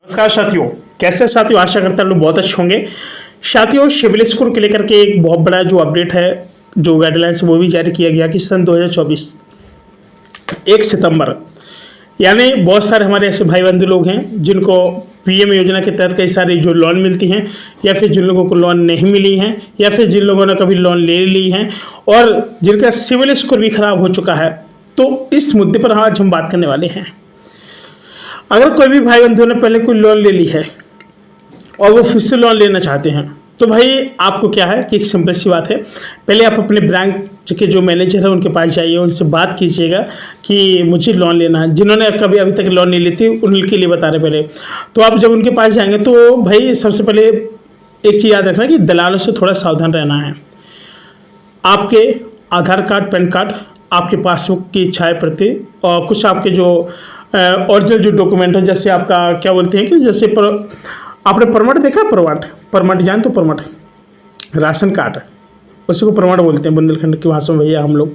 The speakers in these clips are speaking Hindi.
नमस्कार साथियों, कैसे साथियों? आशा करता हूँ लोग बहुत अच्छे होंगे। साथियों, सिविल स्कोर को लेकर के एक बहुत बड़ा जो अपडेट है, जो गाइडलाइंस वो भी जारी किया गया कि सन 2024 1 सितंबर, यानी बहुत सारे हमारे ऐसे भाई बंधु लोग हैं जिनको पीएम योजना के तहत कई सारी जो लोन मिलती हैं, या फिर जिन लोगों को लोन नहीं मिली हैं, या फिर जिन लोगों ने कभी लोन ले ली हैं और जिनका सिविल स्कोर भी खराब हो चुका है। तो इस मुद्दे पर आज हम बात करने वाले हैं। अगर कोई भी भाई बंधु ने पहले कोई लोन ले ली है और वो फिर से लोन लेना चाहते हैं, तो भाई आपको क्या है कि एक सिंपल सी बात है, पहले आप अपने ब्रांच के जो मैनेजर है उनके पास जाइए, उनसे बात कीजिएगा कि मुझे लोन लेना है। जिन्होंने कभी अभी तक लोन नहीं ली थी उनके लिए बता रहे पहले। तो आप जब उनके पास जाएंगे तो भाई सबसे पहले एक चीज़ याद रखना कि दलालों से थोड़ा सावधान रहना है। आपके आधार कार्ड, पैन कार्ड, आपके पासबुक की छाया प्रति और कुछ आपके जो ओरिजिनल जो डॉक्यूमेंट है, जैसे आपका क्या बोलते हैं कि जैसे आपने प्रमाण देखा, प्रमाण जान तो प्रमाण राशन कार्ड, उसी को प्रमाण बोलते हैं बुंदेलखंड की भाषा में भैया हम लोग।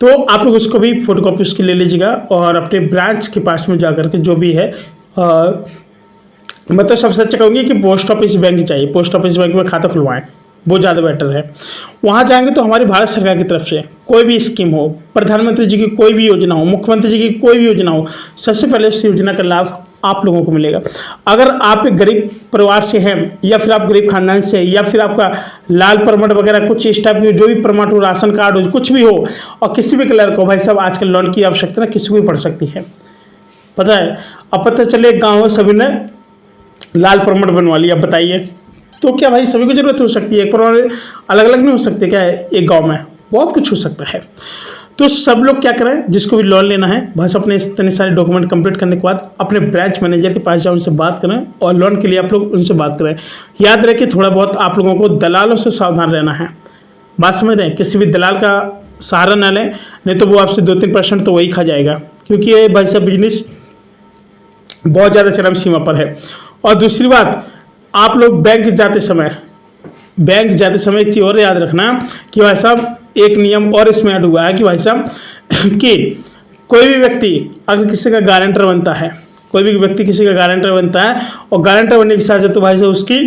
तो आप लोग उसको भी फोटोकॉपी उसकी ले लीजिएगा और अपने ब्रांच के पास में जाकर के जो भी है मैं तो सबसे अच्छा कहूँगी कि पोस्ट ऑफिस बैंक चाहिए। पोस्ट ऑफिस बैंक में खाता खुलवाएं, वो ज़्यादा बेटर है। वहाँ जाएंगे तो हमारी भारत सरकार की तरफ से कोई भी स्कीम हो, प्रधानमंत्री जी की कोई भी योजना हो, मुख्यमंत्री जी की कोई भी योजना हो, सबसे पहले उस योजना का लाभ आप लोगों को मिलेगा। अगर आप एक गरीब परिवार से हैं, या फिर आप गरीब खानदान से हैं, या फिर आपका लाल प्रमाण वगैरह कुछ इस टाइप की जो भी प्रमाण हो, राशन कार्ड हो, कुछ भी हो, और किसी भी कलर को, भाई साहब आजकल लोन की आवश्यकता ना किसी को भी पड़ सकती है, पता है। अब पता चले गाँव में सभी ने लाल प्रमाण बनवा लिया, बताइए तो क्या भाई सभी को जरूरत हो सकती है? एक प्रमाण अलग अलग नहीं हो सकते क्या? एक गांव में बहुत कुछ हो सकता है। तो सब लोग क्या करें, जिसको भी लोन लेना है बस अपने इतने सारे डॉक्यूमेंट कंप्लीट करने के बाद अपने ब्रांच मैनेजर के पास जाओ, उनसे बात करें और लोन के लिए आप लोग उनसे बात करें। याद रखें थोड़ा बहुत आप लोगों को दलालों से सावधान रहना है। बात समझ रहे हैं? किसी भी दलाल का सहारा न लें, नहीं तो वो आपसे 2-3% तो वही खा जाएगा, क्योंकि ये भाई साहब बिजनेस बहुत ज़्यादा चरम सीमा पर है। और दूसरी बात, आप लोग बैंक जाते समय एक चीज़ और याद रखना कि भाई साहब एक नियम और इसमें ऐड हुआ है कि भाई साहब कि कोई भी व्यक्ति अगर किसी का गारंटर बनता है, कोई भी व्यक्ति किसी का गारंटर बनता है और गारंटर बनने के साथ तो भाई साहब उसकी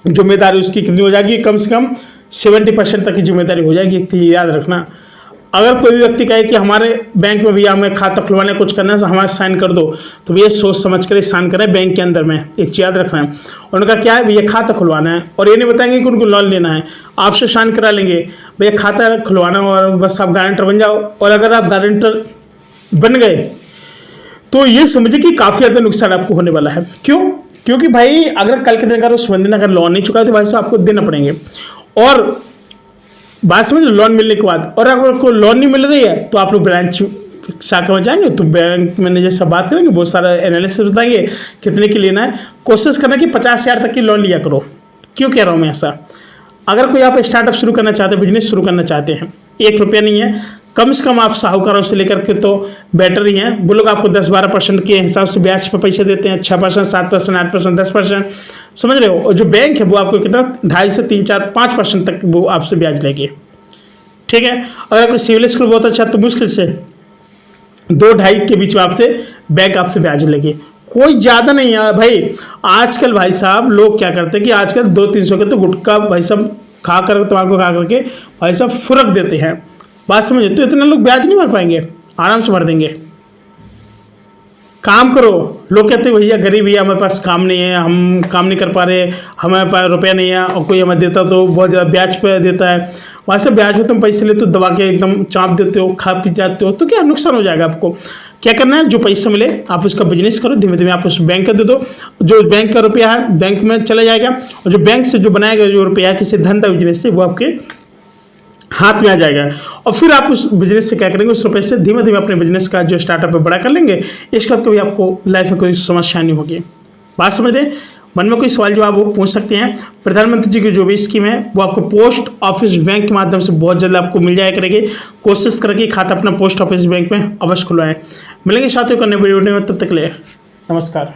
जिम्मेदारी उसकी कितनी हो जाएगी? कम से कम 70% तक की जिम्मेदारी हो जाएगी। एक चीज़ याद रखना, अगर कोई भी व्यक्ति कहे कि हमारे बैंक में भैया हमें खाता खुलवाने कुछ करना है, हमारे साइन कर दो, तो भैया सोच समझ कर साइन करें बैंक के अंदर में। एक चीज़ याद रखना है, उनका क्या है, भैया खाता खुलवाना है, और ये नहीं बताएंगे कि उनको लोन लेना है, आपसे साइन करा लेंगे, भैया खाता खुलवाना और बस आप गारंटर बन जाओ। और अगर आप गारंटर बन गए तो ये समझिए कि काफ़ी ज़्यादा नुकसान आपको होने वाला है। क्यों? क्योंकि भाई अगर कल के दिन अगर उस बंदे ने अगर लोन नहीं चुका तो भाई साहब आपको देना पड़ेंगे। और बात समझ लो, लोन मिलने के बाद, और अगर कोई लोन नहीं मिल रही है तो आप लोग ब्रांच शाखा में जाएंगे तो बैंक मैनेजर से बात करेंगे, बहुत सारा एनालिसिस बताएंगे कितने की लेना है। कोशिश करना कि 50,000 तक की लोन लिया करो। क्यों कह रहा हूँ मैं ऐसा? अगर कोई आप स्टार्टअप शुरू करना चाहते हैं, बिजनेस शुरू करना चाहते हैं, 1 रुपया नहीं है, कम से कम आप साहूकारों से लेकर के तो बेटर ही हैं। वो लोग आपको 10-12% के हिसाब से ब्याज पर पैसे देते हैं, 6%, 7%, 8%, 10%, समझ रहे हो। और जो बैंक है वो आपको कितना 2.5 से 3, 4, 5% तक वो आपसे ब्याज लेंगे, ठीक है। अगर आपका सिविल स्कोर बहुत अच्छा तो मुश्किल से 2-2.5 के बीच में आपसे बैंक आपसे ब्याज लेंगे, कोई ज़्यादा नहीं है भाई। आजकल भाई साहब लोग क्या करते हैं कि आजकल 200-300 के तो गुटखा भाई साहब खा कर तम्बाकू खा करके भाई साहब फुर्क देते हैं। बात समझे? तो इतना लोग ब्याज नहीं भर पाएंगे, आराम से भर देंगे। काम करो। लोग कहते हैं भैया गरीब भैया हमारे पास काम नहीं है, हम काम नहीं कर पा रहे, हमारे पास रुपया नहीं है, और कोई हमें देता तो बहुत ज़्यादा ब्याज पे देता है। वहाँ से ब्याज पे तुम पैसे ले तो दबा के एकदम चाँप देते हो, खा पी जाते हो, तो क्या नुकसान हो जाएगा आपको। क्या करना है, जो पैसा मिले आप उसका बिजनेस करो, धीमे धीमे आप उस बैंक का दे दो। जो बैंक का रुपया है बैंक में चला जाएगा, और जो बैंक से जो बनाएगा जो रुपया किसी धंधा बिजनेस से, वो आपके हाथ में आ जाएगा। और फिर आप उस बिजनेस से क्या करेंगे, उस रुपये से धीमे धीमे अपने बिजनेस का जो स्टार्टअप है बड़ा कर लेंगे। इसके बाद कभी आपको लाइफ में कोई समस्या नहीं होगी। बात समझ रहे? मन में कोई सवाल जवाब वो पूछ सकते हैं। प्रधानमंत्री जी की जो भी स्कीम है वो आपको पोस्ट ऑफिस बैंक के माध्यम से बहुत जल्द आपको मिल जाया करेगी। कोशिश करें कि खाता अपना पोस्ट ऑफिस बैंक में अवश्य खुलवाएं। मिलेंगे साथियों को नए वीडियो में, तब तक के लिए नमस्कार।